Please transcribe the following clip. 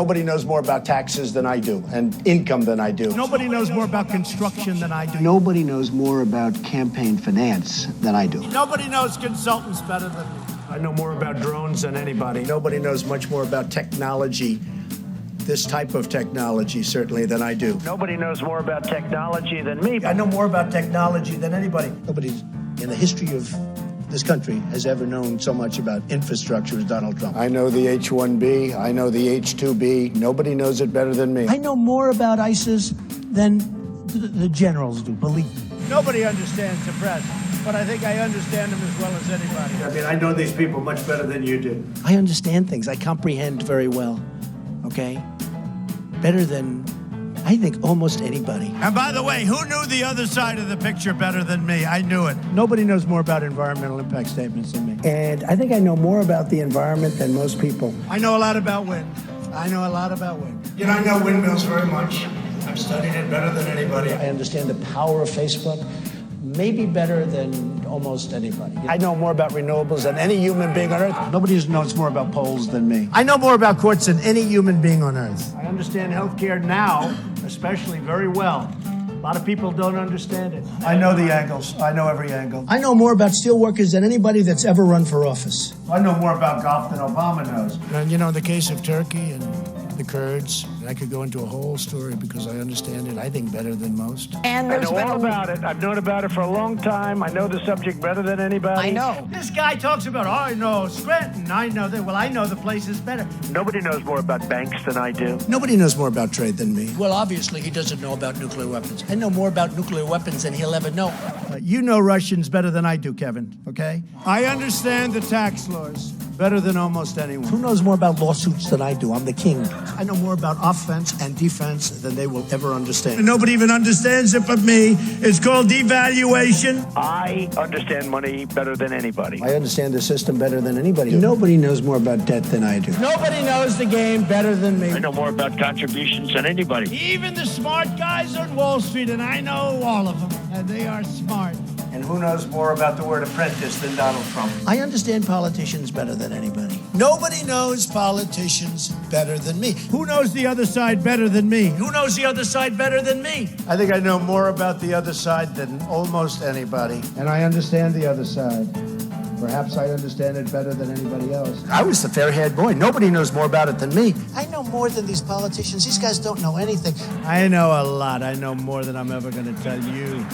Nobody knows more about taxes than I do, and income than I do. Nobody knows more about construction than I do. Nobody knows more about campaign finance than I do. Nobody knows consultants better than me. I know more about drones than anybody. Nobody knows much more about technology, this type of technology, certainly, than I do. Nobody knows more about technology than me. I know more about technology than anybody. Nobody in the history of this country has ever known so much about infrastructure as Donald Trump. I know the H-1B. I know the H-2B. Nobody knows it better than me. I know more about ISIS than the generals do, believe me. Nobody understands the president, but I think I understand him as well as anybody. I mean, I know these people much better than you do. I understand things. I comprehend very well, okay? Better than, I think, almost anybody. And by the way, who knew the other side of the picture better than me? I knew it. Nobody knows more about environmental impact statements than me. And I think I know more about the environment than most people. I know a lot about wind. I know a lot about wind. You know, I know windmills very much. I've studied it better than anybody. I understand the power of Facebook, maybe better than almost anybody. I know more about renewables than any human being on Earth. Nobody knows more about polls than me. I know more about courts than any human being on earth. I understand healthcare now, especially, very well. A lot of people don't understand it. I know the angles. I know every angle. I know more about steelworkers than anybody that's ever run for office. I know more about golf than Obama knows. And you know, in the case of Turkey and the Kurds, I could go into a whole story because I understand it, I think, better than most. And I know all about it. I've known about it for a long time. I know the subject better than anybody. I know. This guy talks about, I know Scranton, I know that. Well, I know the places better. Nobody knows more about banks than I do. Nobody knows more about trade than me. Well, obviously, he doesn't know about nuclear weapons. I know more about nuclear weapons than he'll ever know. You know Russians better than I do, Kevin, okay? I understand the tax laws better than almost anyone. Who knows more about lawsuits than I do? I'm the king. I know more about offense and defense than they will ever understand. Nobody even understands it but me. It's called devaluation. I understand money better than anybody. I understand the system better than anybody. Nobody knows more about debt than I do. Nobody knows the game better than me. I know more about contributions than anybody. Even the smart guys on Wall Street, and I know all of them, and they are smart. And who knows more about the word apprentice than Donald Trump? I understand politicians better than anybody. Nobody knows politicians better than me. Who knows the other side better than me? Who knows the other side better than me? I think I know more about the other side than almost anybody. And I understand the other side. Perhaps I understand it better than anybody else. I was the fair-haired boy. Nobody knows more about it than me. I know more than these politicians. These guys don't know anything. I know a lot. I know more than I'm ever going to tell you.